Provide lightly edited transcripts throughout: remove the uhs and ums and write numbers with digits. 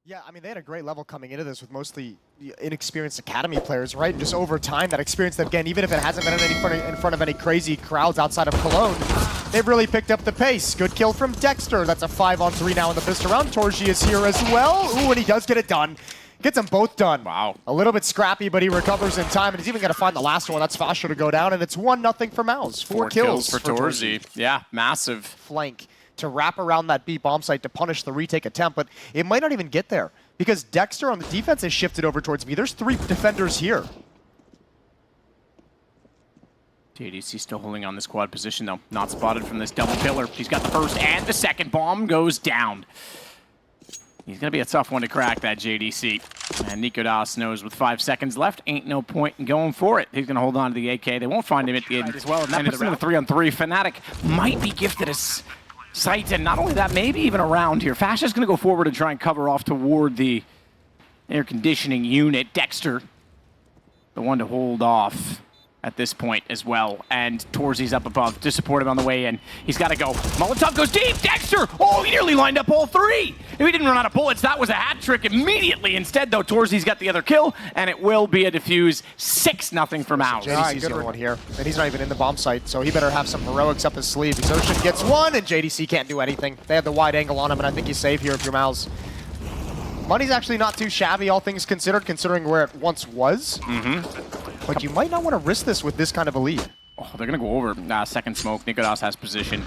Yeah, I mean, they had a great level coming into this with mostly inexperienced academy players, right? And just over time, that experience, that again, even if it hasn't been in front of any crazy crowds outside of Cologne, they've really picked up the pace. Good kill from Dexter. That's a 5-on-3 now in the fist around. Torgi is here as well. Ooh, and he does get it done. Gets them both done. Wow. A little bit scrappy, but he recovers in time, and he's even going to find the last one. That's Fasha to go down, and it's 1-0 for MOUZ. Four kills for Torgi. Yeah, massive. Flank to wrap around that B bomb site to punish the retake attempt, but it might not even get there because Dexter on the defense has shifted over towards me. There's 3 defenders here. JDC still holding on this quad position though. Not spotted from this double pillar. He's got the first and the second. Bomb goes down. He's going to be a tough one to crack, that JDC. And Nikodas knows with 5 seconds left, ain't no point in going for it. He's going to hold on to the AK. They won't find him at the end as well. And it's in a 3-on-3. Fnatic might be gifted a sight, and not only that, maybe even a round here. Fasha's going to go forward and try and cover off toward the air conditioning unit. Dexter, the one to hold off at this point as well. And Torzi's up above to support him on the way in. He's got to go. Molotov goes deep. Dexter! Oh, he nearly lined up all 3. If he didn't run out of bullets, that was a hat trick immediately. Instead, though, Torzi's got the other kill, and it will be a defuse. 6-0 for MOUZ. JDC's the only one here, and he's not even in the bomb site, so he better have some heroics up his sleeve. Exotian gets one, and JDC can't do anything. They have the wide angle on him, and I think he's safe here if you're MOUZ. Money's actually not too shabby, all things considered, considering where it once was. But you might not want to risk this with this kind of a lead. Oh, they're going to go over. Second smoke. Nikodas has position.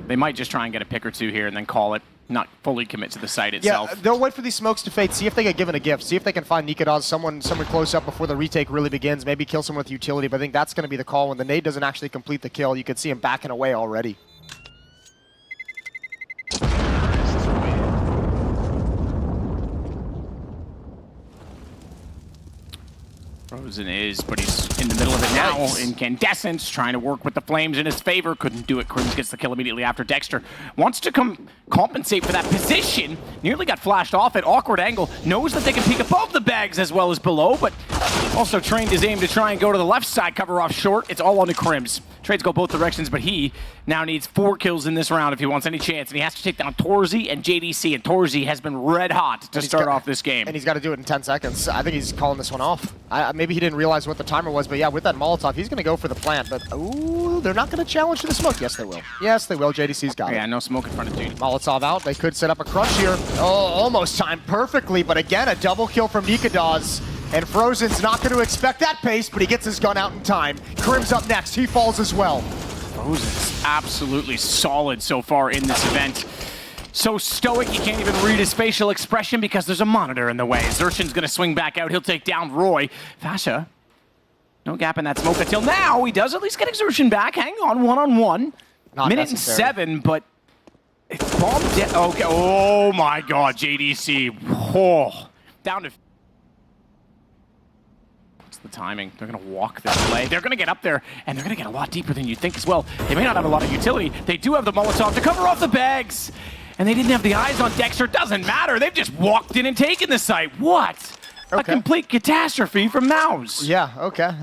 They might just try and get a pick or 2 here and then call it. Not fully commit to the site itself. Yeah, they'll wait for these smokes to fade. See if they get given a gift. See if they can find Nikodas, someone close up before the retake really begins. Maybe kill someone with utility. But I think that's going to be the call. When the nade doesn't actually complete the kill, you can see him backing away already. Frozen is, but he's in the middle of it now. Incandescence, trying to work with the flames in his favor. Couldn't do it. Crims gets the kill immediately after. Dexter wants to compensate for that position. Nearly got flashed off at awkward angle. Knows that they can peek above the bags as well as below, but also trained his aim to try and go to the left side, cover off short. It's all on to Crims. Trades go both directions, but he now needs 4 kills in this round if he wants any chance, and he has to take down Torzi and JDC, and Torzi has been red hot to start off this game. And he's got to do it in 10 seconds. I think he's calling this one off. Maybe he didn't realize what the timer was, but yeah, with that Molotov, he's going to go for the plant, but ooh, they're not going to challenge to the smoke. Yes, they will. Yes, they will. JDC's got it. Yeah, no smoke in front of JDC. Molotov out. They could set up a crunch here. Oh, almost timed perfectly, but again, a double kill from Nikodas. And Frozen's not going to expect that pace, but he gets his gun out in time. Crim's up next. He falls as well. Frozen's absolutely solid so far in this event. So stoic, he can't even read his facial expression because there's a monitor in the way. Xertion's going to swing back out. He'll take down Roy. Fasha, no gap in that smoke until now. He does at least get Xertion back. Hang on, 1-on-1. Minute and 7, but it's bombed down. Okay. Oh my God, JDC. Oh, down to... the timing. They're going to walk this way. They're going to get up there, and they're going to get a lot deeper than you'd think as well. They may not have a lot of utility. They do have the Molotov to cover off the bags, and they didn't have the eyes on Dexter. Doesn't matter. They've just walked in and taken the site. What? Okay. A complete catastrophe from MOUZ. Yeah, okay.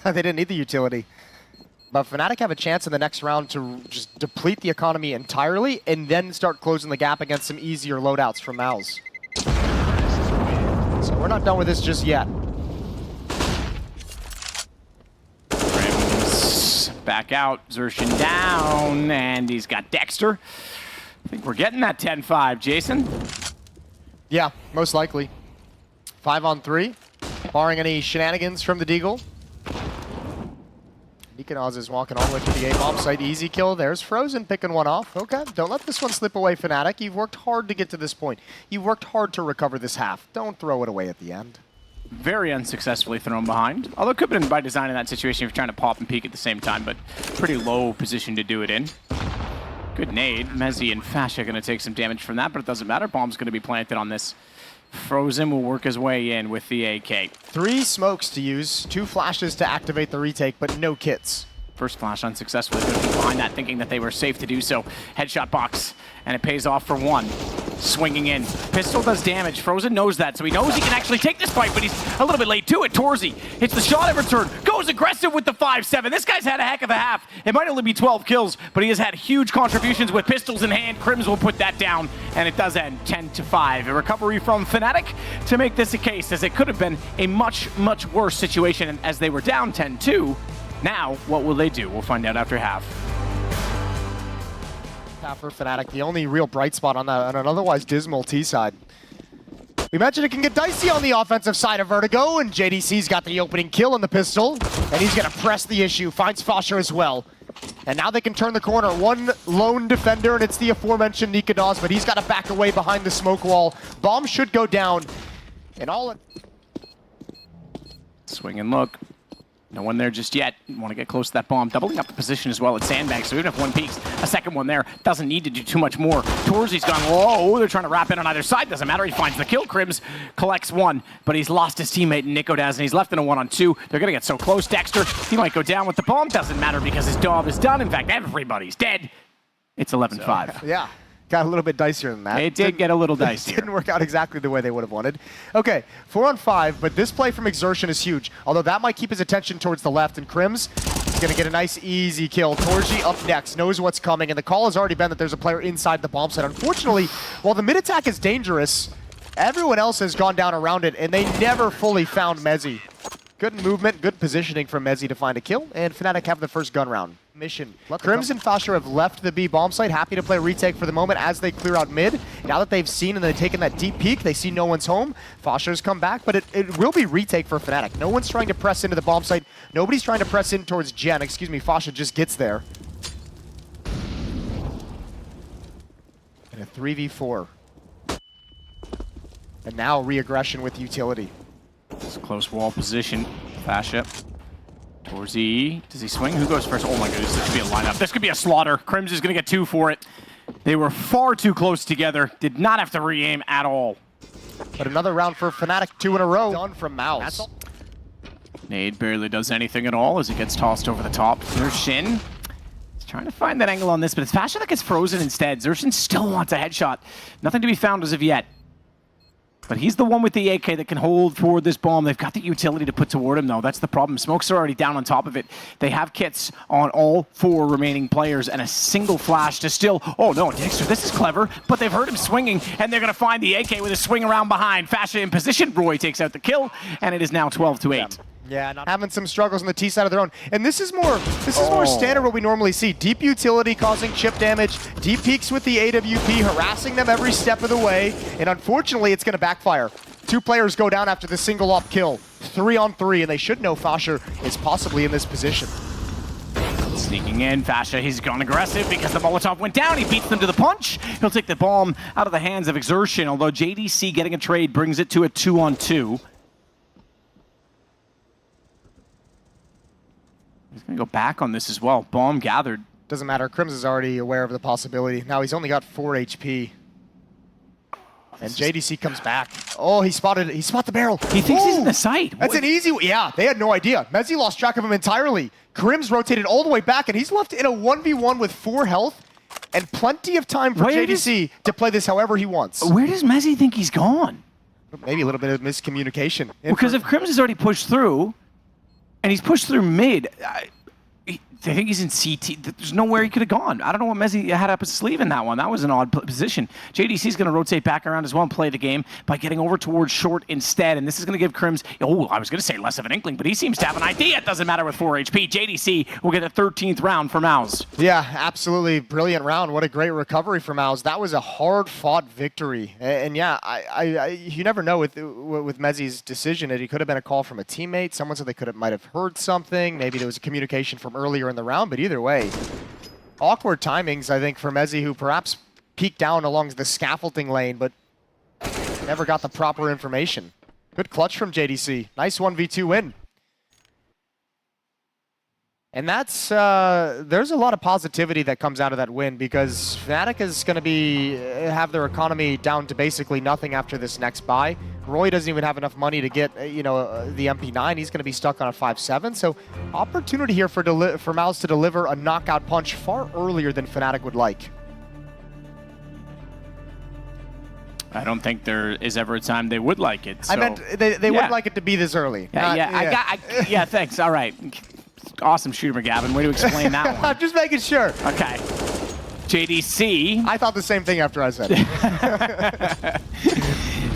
They didn't need the utility. But Fnatic have a chance in the next round to just deplete the economy entirely and then start closing the gap against some easier loadouts from MOUZ. So we're not done with this just yet. Back out, Xertion down, and he's got Dexter. I think we're getting that 10-5, Jason. Yeah, most likely. 5-on-3, barring any shenanigans from the Deagle. Nikodas is walking all the way to the A-bomb site. Easy kill. There's Frozen picking one off. Okay, don't let this one slip away, Fnatic. You've worked hard to get to this point. You've worked hard to recover this half. Don't throw it away at the end. Very unsuccessfully thrown behind. Although it could have been by design in that situation if you're trying to pop and peek at the same time, but pretty low position to do it in. Good nade. Mezzi and Fasha going to take some damage from that, but it doesn't matter. Bomb's going to be planted on this. Frozen will work his way in with the AK. 3 smokes to use, 2 flashes to activate the retake, but no kits. First flash unsuccessfully. Behind that, thinking that they were safe to do so. Headshot box, and it pays off for 1. swinging in. Pistol does damage. Frozen knows that, so he knows he can actually take this fight, but he's a little bit late to it. Torzy hits the shot in return, goes aggressive with the 5-7. This guy's had a heck of a half. It might only be 12 kills, but he has had huge contributions with pistols in hand. Crims will put that down, and it does end 10-5. A recovery from Fnatic to make this a case, as it could have been a much, much worse situation as they were down 10-2. Now, what will they do? We'll find out after half. For Fnatic, the only real bright spot on an otherwise dismal T side. We imagine it can get dicey on the offensive side of Vertigo, and JDC's got the opening kill in the pistol, and he's gonna press the issue, finds Fosher as well. And now they can turn the corner. One lone defender, and it's the aforementioned Nikados, but he's got to back away behind the smoke wall. Bomb should go down, and all it... Swing and look. No one there just yet. Want to get close to that bomb. Doubling up the position as well at Sandbag, so even if one peeks, a second one there doesn't need to do too much more. Torzy's gone low. They're trying to wrap in on either side. Doesn't matter. He finds the kill. Crims collects one, but he's lost his teammate Nikados, and he's left in a 1-on-2. They're going to get so close. Dexter, he might go down with the bomb. Doesn't matter because his job is done. In fact, everybody's dead. It's 11-5. Yeah. Got a little bit dicier than that. It did get a little dicier. Didn't work out exactly the way they would have wanted. Okay, 4-on-5, but this play from Exertion is huge. Although that might keep his attention towards the left, and Crims is going to get a nice, easy kill. Torzy up next, knows what's coming, and the call has already been that there's a player inside the bomb site. Unfortunately, while the mid-attack is dangerous, everyone else has gone down around it, and they never fully found Mezzi. Good movement, good positioning from Mezzi to find a kill, and Fnatic have the first gun round. Mission. Crims and Fosher have left the B bomb site, happy to play retake for the moment as they clear out mid. Now that they've seen and they've taken that deep peek, they see no one's home. Fosher's come back, but it will be retake for Fnatic. No one's trying to press into the bomb site. Nobody's trying to press in towards Gen. Excuse me, Fosher just gets there. And a 3v4. And now re-aggression with utility. It's a close wall position. Fasha. Torzy, does he swing? Who goes first? Oh my goodness, this could be a lineup. This could be a slaughter. Crims is going to get 2 for it. They were far too close together. Did not have to re-aim at all. But another round for Fnatic, 2 in a row. Done from MOUZ. Nade barely does anything at all as it gets tossed over the top. There's Shin. He's trying to find that angle on this, but it's Fasha that gets frozen instead. Zershin still wants a headshot. Nothing to be found as of yet. But he's the one with the AK that can hold forward this bomb. They've got the utility to put toward him, though. That's the problem. Smokes are already down on top of it. They have kits on all 4 remaining players and a single flash to still... Oh, no, Dexter, this is clever. But they've heard him swinging, and they're going to find the AK with a swing around behind. Fasha in position. Roy takes out the kill, and it is now 12-8. Yeah, not having some struggles on the T side of their own. And this is more standard what we normally see. Deep utility causing chip damage, deep peaks with the AWP, harassing them every step of the way. And unfortunately, it's going to backfire. 2 players go down after the single op kill. 3-on-3, and they should know Fasher is possibly in this position. Sneaking in, Fasha, he's gone aggressive because the Molotov went down. He beats them to the punch. He'll take the bomb out of the hands of Exertion, although JDC getting a trade brings it to a 2-on-2. He's going to go back on this as well. Bomb gathered. Doesn't matter. Crims is already aware of the possibility. Now he's only got 4 HP. And JDC comes back. Oh, he spotted the barrel. He thinks he's in the site. That's an easy one. Yeah, they had no idea. Mezzi lost track of him entirely. Crims rotated all the way back, and he's left in a 1v1 with 4 health and plenty of time for JDC to play this however he wants. Where does Mezzi think he's gone? Maybe a little bit of miscommunication. Because if Crims has already pushed through, and he's pushed through mid, I think he's in CT. There's nowhere he could have gone. I don't know what Mezzi had up his sleeve in that one. That was an odd position. JDC's going to rotate back around as well and play the game by getting over towards short instead. And this is going to give Crims, I was going to say less of an inkling, but he seems to have an idea. It doesn't matter with 4 HP. JDC will get a 13th round for MOUZ. Yeah, absolutely brilliant round. What a great recovery for MOUZ. That was a hard-fought victory. And yeah, you never know with Mezzi's decision. It could have been a call from a teammate. Someone said they might have heard something. Maybe there was a communication from earlier in the round, but either way, awkward timings, I think, for Mezzi, who perhaps peeked down along the scaffolding lane, but never got the proper information. Good clutch from JDC. Nice 1v2 win. And that's, there's a lot of positivity that comes out of that win, because Fnatic is going to have their economy down to basically nothing after this next buy. Roy doesn't even have enough money to get, the MP9. He's going to be stuck on a 5-7. So opportunity here for MOUZ to deliver a knockout punch far earlier than Fnatic would like. I don't think there is ever a time they would like it. So. I meant they wouldn't like it to be this early. Yeah, thanks. All right. Awesome shooter, McGavin. Way to explain that one. I'm just making sure. Okay. JDC. I thought the same thing after I said it.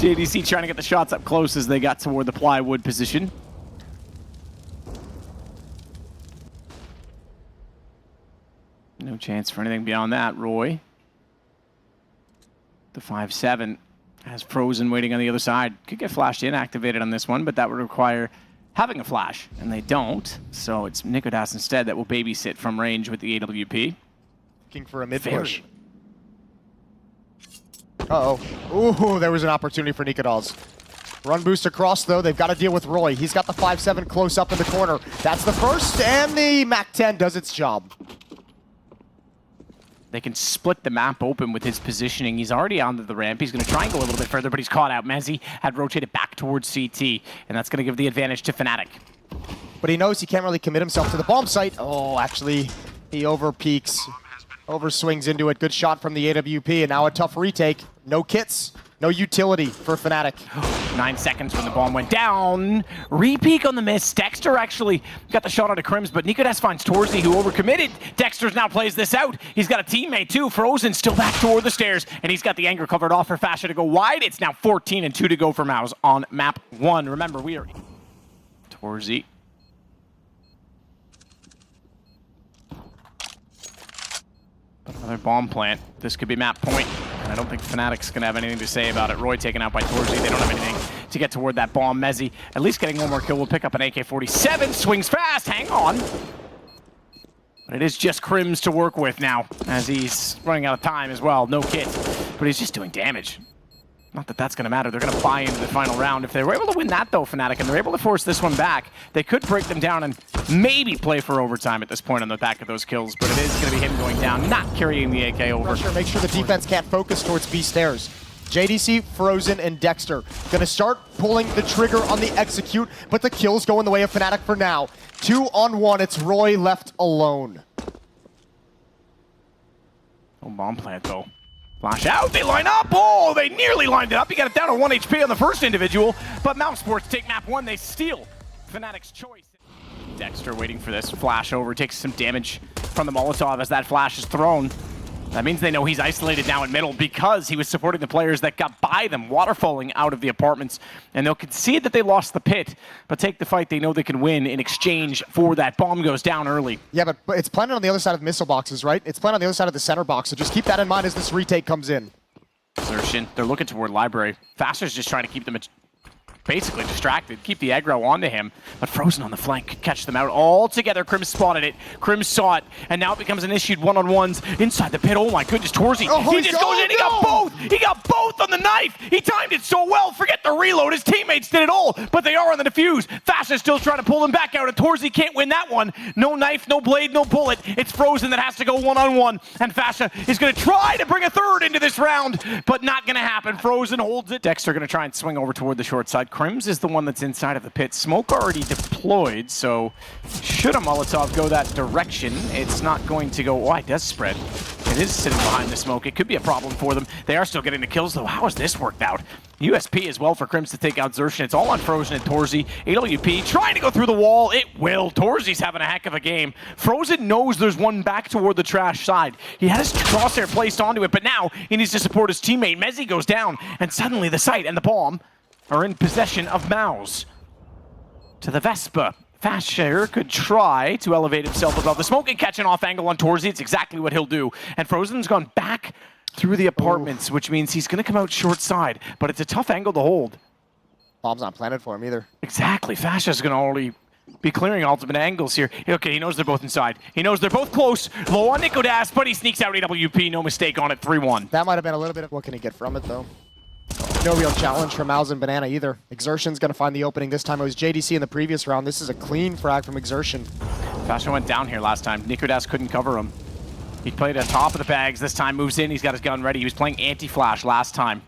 JDC trying to get the shots up close as they got toward the plywood position. No chance for anything beyond that, Roy. The 5-7 has Frozen waiting on the other side. Could get flashed in, activated on this one, but that would require having a flash, and they don't. So it's Nikodas instead that will babysit from range with the AWP. Looking for a mid-push. Uh-oh. Ooh, there was an opportunity for Nikodas. Run boost across, though. They've got to deal with Roy. He's got the 5-7 close up in the corner. That's the first, and the MAC-10 does its job. They can split the map open with his positioning. He's already onto the ramp. He's going to try and go a little bit further, but he's caught out. MOUZ had rotated back towards CT, and that's going to give the advantage to Fnatic. But he knows he can't really commit himself to the bomb site. Oh, actually, he over-peaks, over-swings into it. Good shot from the AWP, and now a tough retake. No kits, no utility for Fnatic. 9 seconds when the bomb went down. Repeak on the miss. Dexter actually got the shot out of Crims, but Nikodas finds Torzy, who overcommitted. Dexter's now plays this out. He's got a teammate too. Frozen still back toward the stairs, and he's got the anger covered off for Fasha to go wide. It's now 14 and 2 to go for MOUZ on map 1. Remember, we are Torzy. Another bomb plant. This could be map point. And I don't think Fnatic's going to have anything to say about it. Roy taken out by Torzy. They don't have anything to get toward that bomb. MOUZ at least getting one more kill. Will pick up an AK-47. Swings fast. Hang on. But it is just Crims to work with now, as he's running out of time as well. No kit. But he's just doing damage. Not that that's going to matter. They're going to buy into the final round. If they were able to win that, though, Fnatic, and they're able to force this one back, they could break them down and maybe play for overtime at this point on the back of those kills. But it is going to be him going down, not carrying the AK over. Make sure the defense can't focus towards B stairs. JDC, Frozen, and Dexter going to start pulling the trigger on the execute, but the kills go in the way of Fnatic for now. 2-on-1, it's Roy left alone. No bomb plant, though. Flash out, they line up! Oh, they nearly lined it up. He got it down to 1 HP on the first individual, but MOUZ Sports take map 1, they steal Fnatic's choice. Dexter waiting for this flash over, takes some damage from the Molotov as that flash is thrown. That means they know he's isolated now in middle because he was supporting the players that got by them, waterfalling out of the apartments. And they'll concede that they lost the pit, but take the fight they know they can win in exchange for that. Bomb goes down early. Yeah, but it's planted on the other side of the missile boxes, right? It's planted on the other side of the center box, so just keep that in mind as this retake comes in. Exertion, they're looking toward library. Faster's just trying to keep them basically distracted, keep the aggro onto him, but Frozen on the flank could catch them out all together. Crims spotted it, Crims saw it, and now it becomes an issued one-on-ones inside the pit. Oh my goodness, Torzy, he just goes in, he got both! He got both on the knife! He timed it so well, forget the reload, his teammates did it all, but they are on the defuse. Fasha's still trying to pull him back out, and Torzy can't win that one. No knife, no blade, no bullet. It's Frozen that has to go one-on-one, and Fasha is gonna try to bring a third into this round, but not gonna happen. Frozen holds it. Dexter gonna try and swing over toward the short side. Crims is the one that's inside of the pit. Smoke already deployed, so should a Molotov go that direction, it's not going to go wide. It does spread. It is sitting behind the smoke. It could be a problem for them. They are still getting the kills, though. How has this worked out? USP as well for Crims to take out Xerxin. It's all on Frozen and Torzy. AWP trying to go through the wall. It will. Torzy's having a heck of a game. Frozen knows there's one back toward the trash side. He had his crosshair placed onto it, but now he needs to support his teammate. MOUZ goes down, and suddenly the site and the bomb are in possession of MOUZ. To the Vespa. Fasher could try to elevate himself above the smoke and catch an off angle on Torzy. It's exactly what he'll do. And Frozen's gone back through the apartments, which means he's going to come out short side. But it's a tough angle to hold. Bomb's not planted for him either. Exactly. Fasha's going to already be clearing ultimate angles here. Okay, he knows they're both inside. He knows they're both close. Low on Nikodas, but he sneaks out AWP. No mistake on it. 3-1. That might have been a little bit of what can he get from it, though. No real challenge from MOUZ and Banana either. Exertion's going to find the opening. This time it was JDC in the previous round. This is a clean frag from Exertion. Fasha went down here last time. Nikodas couldn't cover him. He played at top of the bags. This time moves in. He's got his gun ready. He was playing anti-flash last time.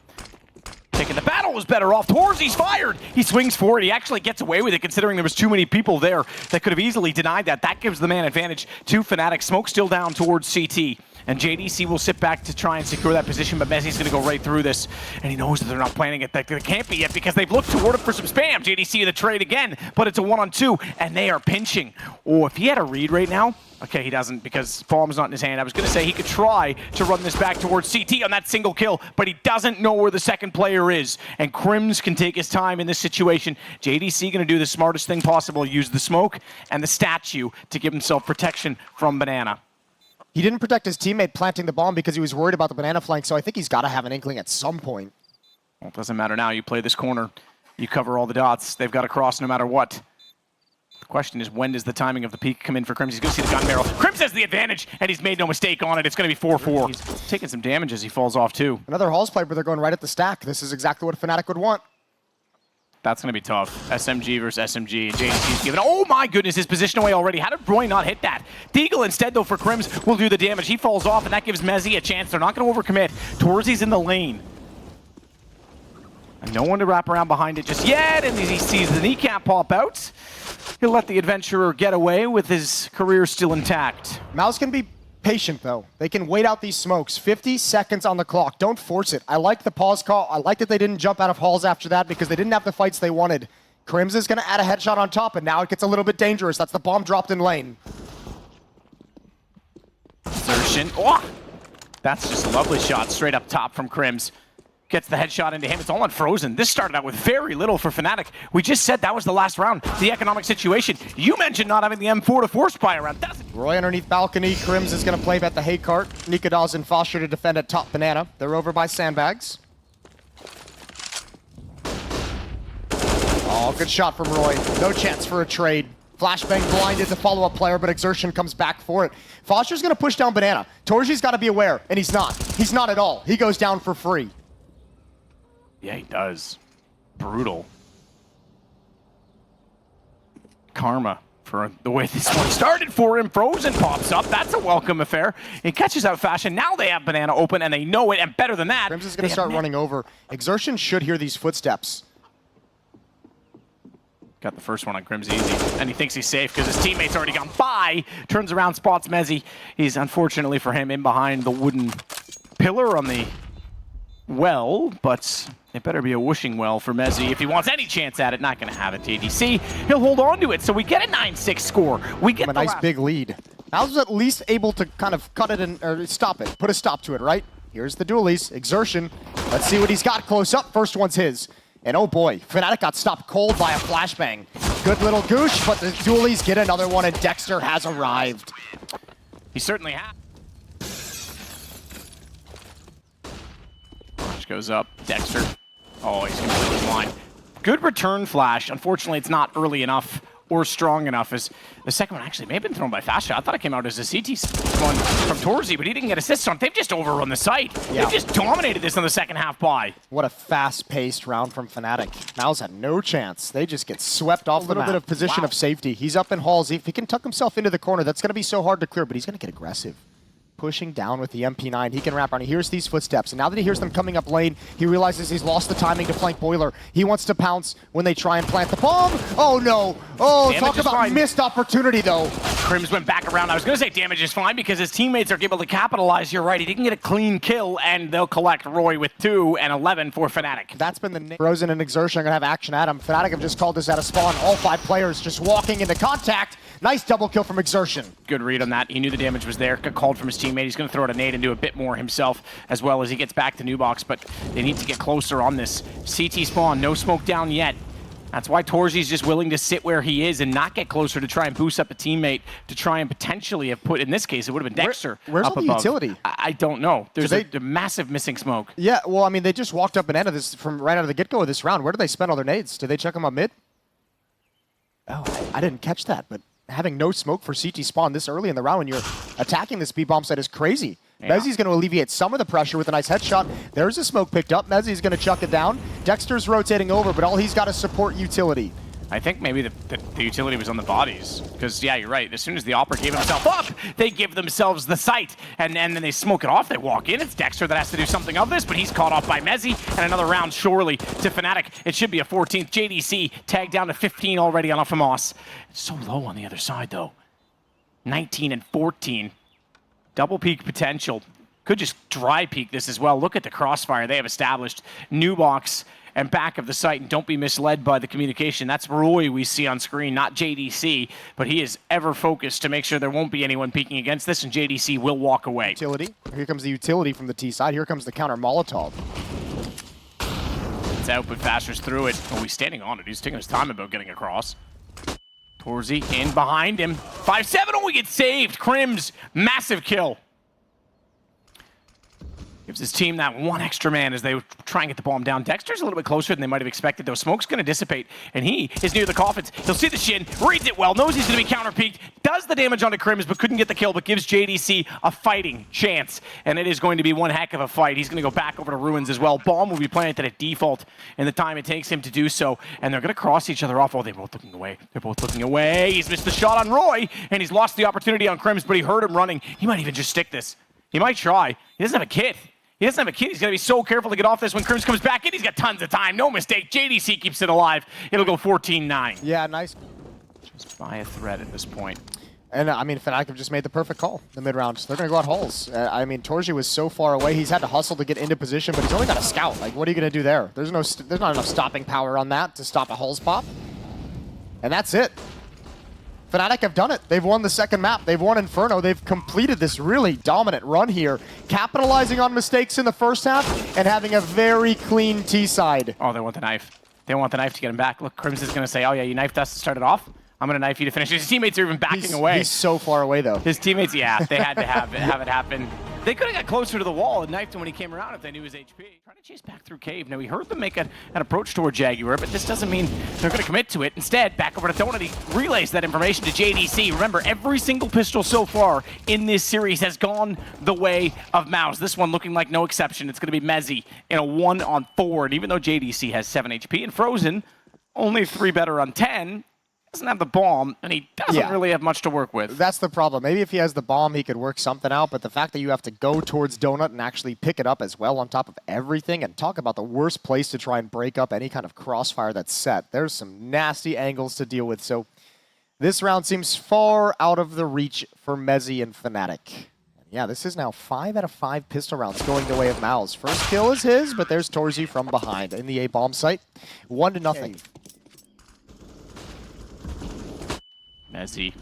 Taking the battle was better off. Torzy's fired. He swings forward. He actually gets away with it considering there was too many people there that could have easily denied that. That gives the man advantage to Fnatic. Smoke still down towards CT. And JDC will sit back to try and secure that position, but Mezzi's going to go right through this. And he knows that they're not planning it. They can't be yet because they've looked toward him for some spam. JDC in the trade again, but it's a 1-on-2, and they are pinching. Oh, if he had a read right now, okay, he doesn't because bomb's not in his hand. I was going to say he could try to run this back towards CT on that single kill, but he doesn't know where the second player is. And Crims can take his time in this situation. JDC going to do the smartest thing possible, use the smoke and the statue to give himself protection from Banana. He didn't protect his teammate planting the bomb because he was worried about the Banana flank, so I think he's got to have an inkling at some point. Well, it doesn't matter now. You play this corner. You cover all the dots. They've got to cross no matter what. The question is, when does the timing of the peak come in for Crims? He's going to see the gun barrel. Crims has the advantage, and he's made no mistake on it. It's going to be 4-4. He's taking some damage as he falls off, too. Another Halls play, but they're going right at the stack. This is exactly what Fnatic would want. That's going to be tough. SMG versus SMG. JDC's giving. Oh my goodness, his position away already. How did Roy not hit that? Deagle instead, though, for Crims will do the damage. He falls off, and that gives Mezzi a chance. They're not going to overcommit. Torzi's in the lane. And no one to wrap around behind it just yet, and he sees the kneecap pop out. He'll let the adventurer get away with his career still intact. MOUZ can be patient, though. They can wait out these smokes. 50 seconds on the clock. Don't force it. I like the pause call. I like that they didn't jump out of Halls after that because they didn't have the fights they wanted. Crims is going to add a headshot on top, and now it gets a little bit dangerous. That's the bomb dropped in lane. Exertion. Oh! That's just a lovely shot straight up top from Crims. Gets the headshot into him. It's all unfrozen. This started out with very little for Fnatic. We just said that was the last round. The economic situation. You mentioned not having the M4 to force buy around. Roy underneath balcony. Crims is going to play at the hay cart. Nikadaz and Foster to defend at top Banana. They're over by sandbags. Oh, good shot from Roy. No chance for a trade. Flashbang blinded the follow-up player, but Exertion comes back for it. Foster's going to push down Banana. Torji's got to be aware, and he's not. He's not at all. He goes down for free. Yeah, he does. Brutal. Karma for the way this one started for him. Frozen pops up. That's a welcome affair. He catches out Fashion. Now they have Banana open, and they know it, and better than that. Crims is going to start running over. Exertion should hear these footsteps. Got the first one on Crims easy, and he thinks he's safe because his teammate's already gone by. Turns around, spots Mezzi. He's, unfortunately for him, in behind the wooden pillar on the well, but it better be a whooshing well for Mezzi if he wants any chance at it. Not going to have it. JDC, he'll hold on to it, so we get a 9-6 score. We get a nice big lead. MOUZ was at least able to kind of cut it or stop it, put a stop to it, right? Here's the dualies, Exertion. Let's see what he's got close up. First one's his. And oh boy, Fnatic got stopped cold by a flashbang. Good little goosh, but the dualies get another one, and Dexter has arrived. He certainly has. Goes up, Dexter. Oh, he's completely blind. Good return flash. Unfortunately, it's not early enough or strong enough. As the second one actually may have been thrown by Fast Shot. I thought it came out as a CT one from Torzi, but he didn't get assists on it. They've just overrun the site. Yeah. They've just dominated this in the second half buy. What a fast-paced round from Fnatic. MOUZ had no chance. They just get swept off. A little bit of position of safety. He's up in Halls. If he can tuck himself into the corner, that's going to be so hard to clear, but he's going to get aggressive. Pushing down with the MP9. He can wrap around. He hears these footsteps, and now that he hears them coming up lane, he realizes he's lost the timing to flank Boiler. He wants to pounce when they try and plant the bomb. Oh no! Oh, talk about missed opportunity though. Crims went back around. I was going to say damage is fine because his teammates are able to capitalize. You're right. He didn't get a clean kill, and they'll collect Roy with 2 and 11 for Fnatic. That's been the Frozen and Exertion are going to have action at him. Fnatic have just called this out of spawn. All 5 players just walking into contact. Nice double kill from Exertion. Good read on that. He knew the damage was there. Got called from his teammate. He's going to throw it a nade and do a bit more himself as well as he gets back to New Box, but they need to get closer on this. CT spawn, no smoke down yet. That's why Torzi's just willing to sit where he is and not get closer to try and boost up a teammate to try and potentially have put, in this case, it would have been Dexter. Where's up all the above. utility? I don't know. There's a massive missing smoke. Yeah, well, I mean, they just walked up and ended this from right out of the get-go of this round. Where did they spend all their nades? Did they check them up mid? Oh, I didn't catch that, but having no smoke for CT spawn this early in the round when you're attacking this B-bomb site is crazy. Yeah. Mezzi's going to alleviate some of the pressure with a nice headshot. There's a smoke picked up. Mezzi's going to chuck it down. Dexter's rotating over, but all he's got is support utility. I think maybe the utility was on the bodies. Because, yeah, you're right. As soon as the Opera gave himself up, they give themselves the site. And then they smoke it off. They walk in. It's Dexter that has to do something of this, but he's caught off by Mezzi. And another round, surely, to Fnatic. It should be a 14th. JDC tagged down to 15 already on FMOS. It's so low on the other side, though. 19 and 14. Double peak potential. Could just dry peek this as well. Look at the crossfire they have established. New box and back of the site, and don't be misled by the communication. That's Roy we see on screen, not JDC, but he is ever focused to make sure there won't be anyone peeking against this, and JDC will walk away. Utility. Here comes the utility from the T side. Here comes the counter Molotov. It's out, but Fasher's through it. Oh, he's standing on it. He's taking his time about getting across. Torzy in behind him. 5-7, oh, he gets saved. Crims, massive kill. Gives his team that one extra man as they try and get the bomb down. Dexter's a little bit closer than they might have expected, though. Smoke's going to dissipate, and he is near the coffins. He'll see the shin, reads it well, knows he's going to be counter-peeked, does the damage onto Crims, but couldn't get the kill, but gives JDC a fighting chance. And it is going to be one heck of a fight. He's going to go back over to Ruins as well. Bomb will be planted at default in the time it takes him to do so, and they're going to cross each other off. Oh, they're both looking away. They're both looking away. He's missed the shot on Roy, and he's lost the opportunity on Crims, but he heard him running. He might even just stick this. He might try. He doesn't have a kit. He doesn't have a kid. He's going to be so careful to get off this when Crims comes back in. He's got tons of time. No mistake. JDC keeps it alive. It'll go 14-9. Yeah, nice. Just by a thread at this point. And I mean, Fnatic have just made the perfect call in the mid-round. They're going to go out holes. I mean, Torzy was so far away. He's had to hustle to get into position, but he's only got a scout. Like, what are you going to do there? There's not enough stopping power on that to stop a holes pop. And that's it. Fnatic have done it. They've won the second map. They've won Inferno. They've completed this really dominant run here, capitalizing on mistakes in the first half and having a very clean T side. Oh, they want the knife. They want the knife to get him back. Look, Crims is going to say, oh yeah, you knifed us to start it off. I'm going to knife you to finish. His teammates are even backing away. He's so far away, though. His teammates, yeah, they had to have it happen. They could have got closer to the wall and knifed him when he came around if they knew his HP. Trying to chase back through cave. Now, he heard them make an approach toward Jaguar, but this doesn't mean they're going to commit to it. Instead, back over to Donut, he relays that information to JDC. Remember, every single pistol so far in this series has gone the way of MOUZ. This one looking like no exception. It's going to be Mezzy in a 1-on-4. And even though JDC has 7 HP and Frozen, only 3 better on 10, doesn't have the bomb, and he doesn't really have much to work with. That's the problem. Maybe if he has the bomb, he could work something out, but the fact that you have to go towards Donut and actually pick it up as well on top of everything, and talk about the worst place to try and break up any kind of crossfire that's set. There's some nasty angles to deal with, so this round seems far out of the reach for Mezzy and Fnatic. Yeah, this is now 5 out of 5 pistol rounds going the way of MOUZ. First kill is his, but there's Torzy from behind in the A-bomb site. 1-0. Mezzy,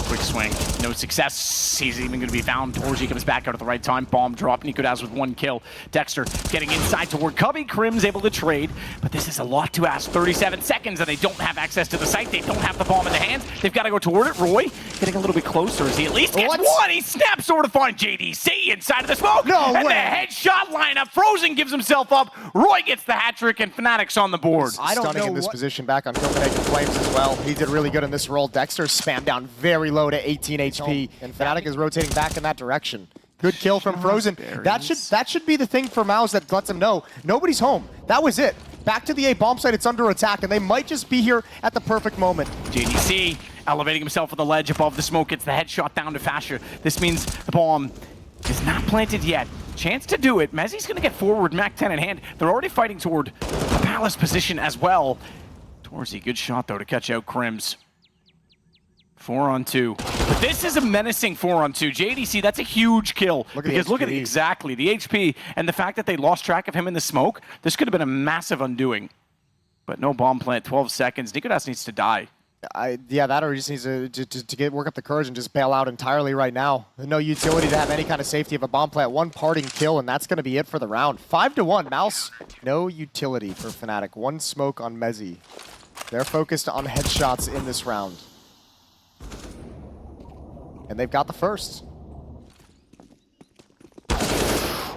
quick swing, no success. He's even going to be found. Torzy comes back out at the right time. Bomb drop. Nikodaz with 1 kill. Dexter getting inside toward Cubby. Crims able to trade, but this is a lot to ask. 37 seconds, and they don't have access to the site. They don't have the bomb in their hands. They've got to go toward it. Roy getting a little bit closer as he at least gets one. He snaps over to find JDC inside of the smoke. No and way. The headshot lineup. Frozen gives himself up. Roy gets the hat trick, and Fnatic's on the board. I don't know in this position back on Copenhagen Flames as well. He did really good in this role. Dexter spammed down very low to 18 HP, and Fnatic is rotating back in that direction. Good kill from Frozen. That should be the thing for MOUZ that lets him know nobody's home. That was it. Back to the A-bomb site. It's under attack, and they might just be here at the perfect moment. JDC elevating himself on the ledge above the smoke. Gets the headshot down to Fasher. This means the bomb is not planted yet. Chance to do it. Mezzy's going to get forward, Mac 10 in hand. They're already fighting toward the Palace position as well. Torzy, good shot, though, to catch out Crims. 4-on-2. But this is a menacing 4-on-2. JDC, that's a huge kill. Look at exactly the HP and the fact that they lost track of him in the smoke. This could have been a massive undoing. But no bomb plant, 12 seconds. Nikodaz needs to die. Yeah, that or he just needs to work up the courage and just bail out entirely right now. No utility to have any kind of safety of a bomb plant. 1 parting kill, and that's going to be it for the round. 5-1. MOUZ, no utility for Fnatic. 1 smoke on Mezzy. They're focused on headshots in this round. And they've got the first.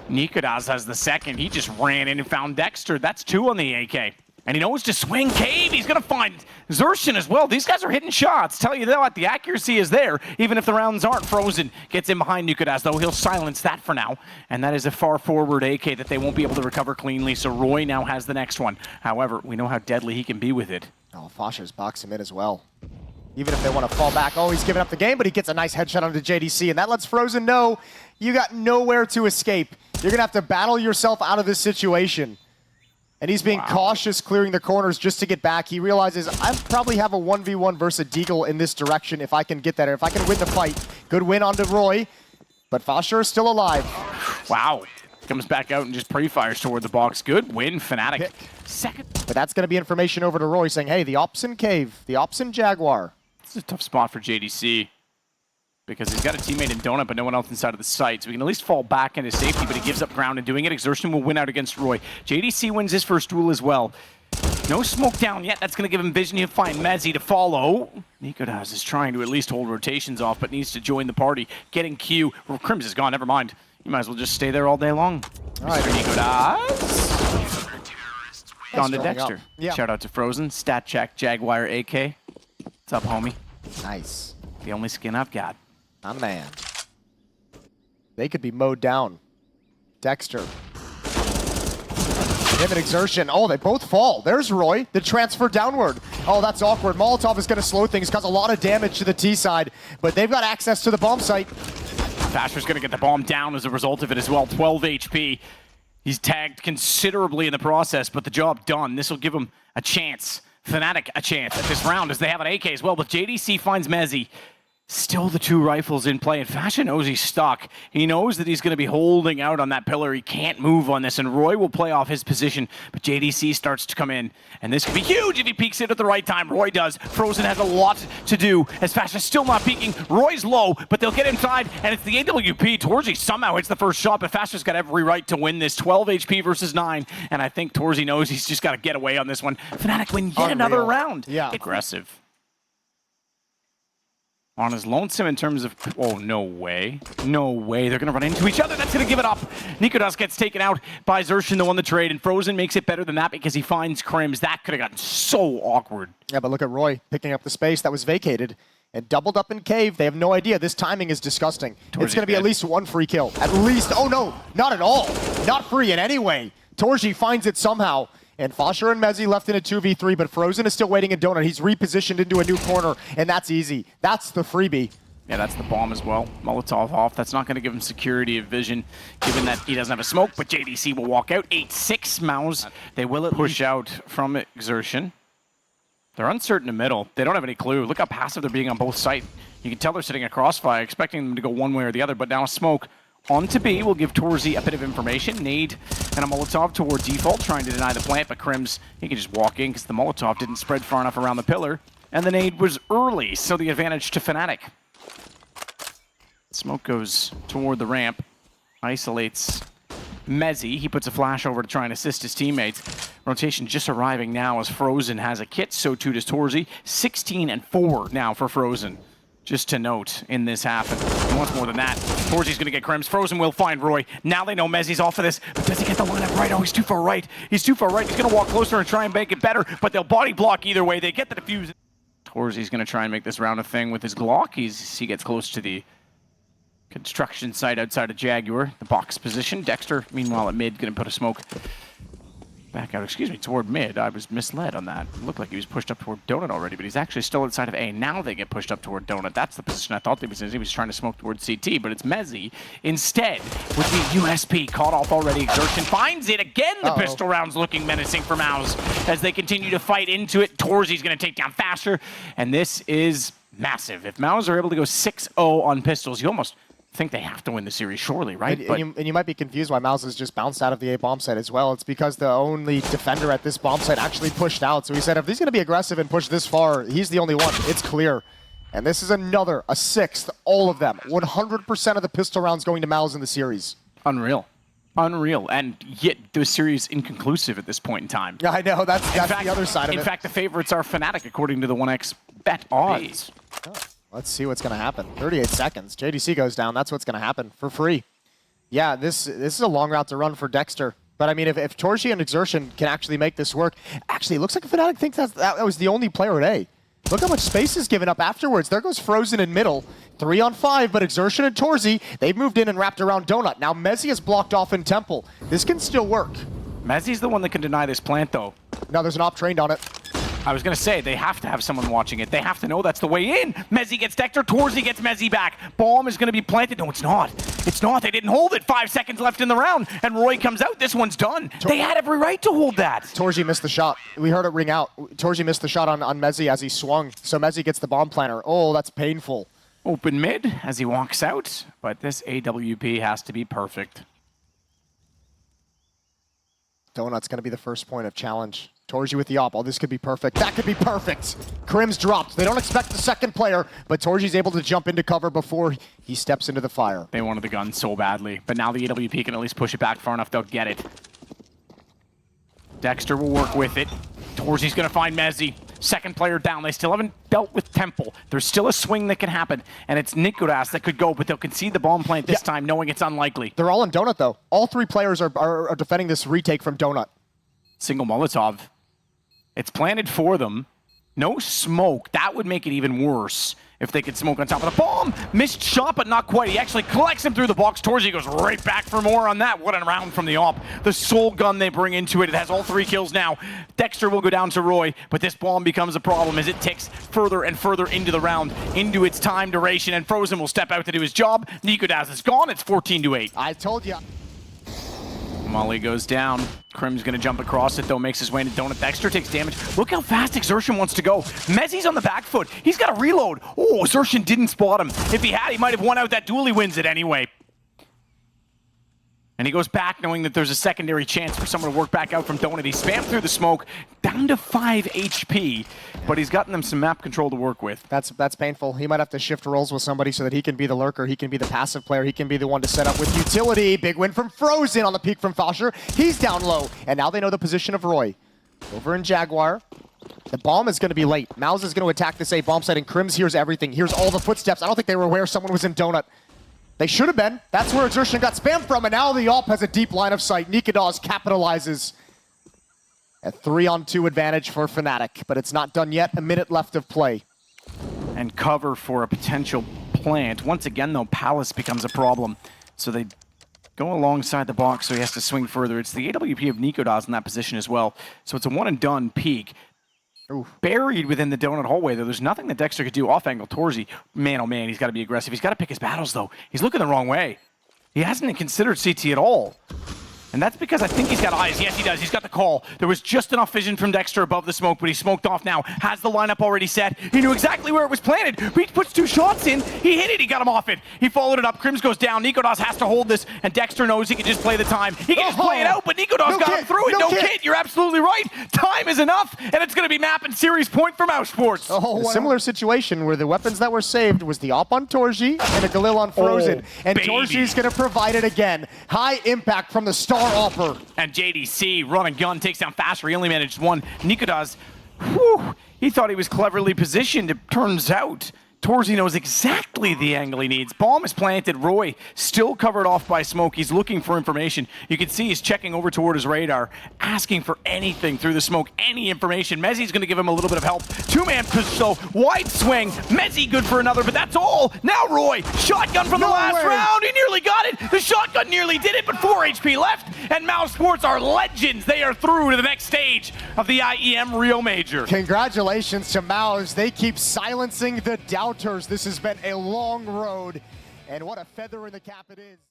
Nikodaz has the second. He just ran in and found Dexter. That's 2 on the AK. And he knows to swing cave. He's going to find Xershin as well. These guys are hitting shots. Tell you what, the accuracy is there, even if the rounds aren't. Frozen gets in behind Nikodaz, though. He'll silence that for now. And that is a far forward AK that they won't be able to recover cleanly. So Roy now has the next one. However, we know how deadly he can be with it. Oh, Fasher's box him in as well. Even if they want to fall back. Oh, he's giving up the game, but he gets a nice headshot onto JDC, and that lets Frozen know you got nowhere to escape. You're going to have to battle yourself out of this situation. And he's being cautious, clearing the corners just to get back. He realizes, I probably have a 1v1 versus a Deagle in this direction if I can get that. If I can win the fight. Good win onto Roy. But Fasher is still alive. Wow. Comes back out and just pre-fires toward the box. Good win, Fnatic. Second. But that's going to be information over to Roy saying, hey, the Ops in Cave, the Ops in Jaguar. This is a tough spot for JDC because he's got a teammate in Donut, but no one else inside of the site. So we can at least fall back into safety, but he gives up ground and doing it. Exertion will win out against Roy. JDC wins his first duel as well. No smoke down yet. That's going to give him vision. He'll find MOUZ to follow. Nikodaz is trying to at least hold rotations off, but needs to join the party. Getting Q. Well, Crims is gone. Never mind. You might as well just stay there all day long. All right. Mr. Nikodaz. Gone to Dexter. Yeah. Shout out to Frozen. Stat check. Jaguar AK. What's up, homie? Nice. The only skin I've got. My man. They could be mowed down. Dexter. Him and Exertion. Oh, they both fall. There's Roy. The transfer downward. Oh, that's awkward. Molotov is going to slow things, cause a lot of damage to the T side, but they've got access to the bomb site. Fasher's going to get the bomb down as a result of it as well. 12 HP. He's tagged considerably in the process, but the job done. This will give him a chance. Fnatic a chance at this round as they have an AK as well, but JDC finds MOUZ. Still the two rifles in play, and Fasher knows he's stuck. He knows that he's going to be holding out on that pillar. He can't move on this, and Roy will play off his position, but JDC starts to come in, and this could be huge if he peeks it at the right time. Roy does. Frozen has a lot to do, as Fasher's still not peeking. Roy's low, but they'll get inside, and it's the AWP. Torzy somehow hits the first shot, but Fasher's got every right to win this. 12 HP versus 9, and I think Torzy knows he's just got to get away on this one. Fnatic win yet another round. Yeah. Aggressive. On his lonesome in terms of... Oh, no way. No way. They're going to run into each other. That's going to give it up. Nikodaz gets taken out by Xertion, the one the trade, and Frozen makes it better than that because he finds Crims. That could have gotten so awkward. Yeah, but look at Roy picking up the space that was vacated and doubled up in Cave. They have no idea. This timing is disgusting. It's going to be at least one free kill. At least. Oh, no. Not at all. Not free in any way. Torji finds it somehow. And Fasher and MOUZ left in a 2v3, but Frozen is still waiting in Donut. He's repositioned into a new corner, and that's easy. That's the freebie. Yeah, that's the bomb as well. Molotov off. That's not going to give him security of vision, given that he doesn't have a smoke, but JDC will walk out. 8-6 MOUZ. They will push out from Exertion. They're uncertain in the middle. They don't have any clue. Look how passive they're being on both sides. You can tell they're sitting a crossfire, expecting them to go one way or the other, but now a smoke on to B will give Torzy a bit of information. Nade and a Molotov toward default, trying to deny the plant, but Crims, he can just walk in because the Molotov didn't spread far enough around the pillar. And the nade was early, so the advantage to Fnatic. Smoke goes toward the ramp, isolates MOUZ. He puts a flash over to try and assist his teammates. Rotation just arriving now as Frozen has a kit, so too does Torzy. 16-4 now for Frozen. Just to note in this half, and once more than that, Torzy's gonna get Crims. Frozen will find Roy. Now they know MOUZ's off of this, but does he get the lineup right? Oh, he's too far right. He's too far right. He's gonna walk closer and try and make it better, but they'll body block either way. They get the defuse. Torzy's gonna try and make this round a thing with his Glock. He gets close to the construction site outside of Jaguar, the box position. Dexter, meanwhile at mid, gonna put a smoke back out, toward mid. I was misled on that. It looked like he was pushed up toward Donut already, but he's actually still inside of A. Now they get pushed up toward Donut. That's the position I thought they was in. He was trying to smoke toward CT, but it's MOUZ instead with the USP caught off already. Exertion finds it again. The pistol rounds looking menacing for MOUZ as they continue to fight into it. Torzy's going to take down Fasher, and this is massive. If MOUZ are able to go 6-0 on pistols, you almost think they have to win the series, surely, right? And you might be confused why MOUZ has just bounced out of the A bomb site as well. It's because the only defender at this bomb site actually pushed out. So he said, if he's going to be aggressive and push this far, he's the only one. It's clear. And this is another, a sixth, all of them. 100% of the pistol rounds going to MOUZ in the series. Unreal. Unreal. And yet the series inconclusive at this point in time. Yeah, I know. That's the other side of it. In fact, the favorites are Fnatic according to the 1x bet odds. Oh. Let's see what's going to happen. 38 seconds. JDC goes down. That's what's going to happen for free. Yeah, this is a long route to run for Dexter. But I mean, if Torzy and Exertion can actually make this work, actually, it looks like Fnatic thinks that was the only player at A. Look how much space is given up afterwards. There goes Frozen in middle. 3 on 5, but Exertion and Torzy, they've moved in and wrapped around Donut. Now MOUZ is blocked off in Temple. This can still work. MOUZ's the one that can deny this plant, though. No, there's an op trained on it. I was going to say, they have to have someone watching it. They have to know that's the way in. MOUZ gets Dexter, Torzy gets MOUZ back. Bomb is going to be planted. No, it's not. It's not. They didn't hold it. 5 seconds left in the round, and Roy comes out. This one's done. They had every right to hold that. Torzy missed the shot. We heard it ring out. Torzy missed the shot on MOUZ as he swung, so MOUZ gets the bomb planter. Oh, that's painful. open mid as he walks out, but this AWP has to be perfect. Donut's going to be the first point of challenge. Torji with the op. Oh, this could be perfect. That could be perfect. Crim's dropped. They don't expect the second player, but Torji's able to jump into cover before he steps into the fire. They wanted the gun so badly, but now the AWP can at least push it back far enough they'll get it. Dexter will work with it. Torji's going to find Mezzi. Second player down. They still haven't dealt with Temple. There's still a swing that can happen, and it's Nikodas that could go, but they'll concede the bomb plant this time, knowing it's unlikely. They're all in Donut, though. All three players are defending this retake from Donut. Single Molotov. It's planted for them. No smoke. That would make it even worse if they could smoke on top of the bomb. Missed shot, but not quite. He actually collects him through the box. Torji goes right back for more on that. What a round from the op. The sole gun they bring into it. It has all 3 kills now. Dexter will go down to Roy, but this bomb becomes a problem as it ticks further and further into the round, into its time duration, and Frozen will step out to do his job. Nikodas is gone. It's 14-8. I told you. Molly goes down. Crim's gonna jump across it though, makes his way into Donut. Dexter takes damage. Look how fast Exertion wants to go. Mezzi's on the back foot. He's got to reload. Oh, Exertion didn't spot him. If he had, he might have won out that duel. He wins it anyway. And he goes back knowing that there's a secondary chance for someone to work back out from Donut. He spammed through the smoke, down to 5 HP, but he's gotten them some map control to work with. That's painful. He might have to shift roles with somebody so that he can be the lurker, he can be the passive player, he can be the one to set up with utility. Big win from Frozen on the peak from Fosher. He's down low, and now they know the position of Roy. Over in Jaguar. The bomb is going to be late. MOUZ is going to attack this A bomb site, and Crims hears everything. Hears all the footsteps. I don't think they were aware someone was in Donut. They should have been. That's where Exertion got spammed from, and now the op has a deep line of sight. Nikodas capitalizes. A 3-on-2 advantage for Fnatic, but it's not done yet. A minute left of play. And cover for a potential plant. Once again, though, Palace becomes a problem. So they go alongside the box, so he has to swing further. It's the AWP of Nikodas in that position as well. So it's a one-and-done peak. Ooh. Buried within the Donut hallway, though. There's nothing that Dexter could do off-angle. Torji, man, oh man, he's got to be aggressive. He's got to pick his battles, though. He's looking the wrong way. He hasn't considered CT at all. And that's because I think he's got eyes. Yes, he does. He's got the call. There was just enough vision from Dexter above the smoke, but he smoked off now. Has the lineup already set. He knew exactly where it was planted. He puts 2 shots in. He hit it. He got him off it. He followed it up. Crims goes down. Nikodas has to hold this, and Dexter knows he can just play the time. He can just play it out, but Nikodas got him through it. No kid. You're absolutely right. Time is enough, and it's going to be map and series point for MOUZ Sports. A similar situation where the weapons that were saved was the op on Torji and a Galil on Frozen. And Torji's going to provide it again. High impact from the star offer. And JDC, run and gun, takes down faster. He only managed 1. Nikodas, whew, he thought he was cleverly positioned. It turns out Torji knows exactly the angle he needs. Bomb is planted. Roy still covered off by smoke. He's looking for information. You can see he's checking over toward his radar, asking for anything through the smoke, any information. Mezzi's going to give him a little bit of help. 2-man push, so wide swing. Mezzi good for another, but that's all. Now Roy, shotgun from the last round. He nearly got it. The shotgun nearly did it, but 4 HP left. And MOUZ Sports are legends. They are through to the next stage of the IEM Rio Major. Congratulations to MOUZ. They keep silencing the doubters. This has been a long road, and what a feather in the cap it is.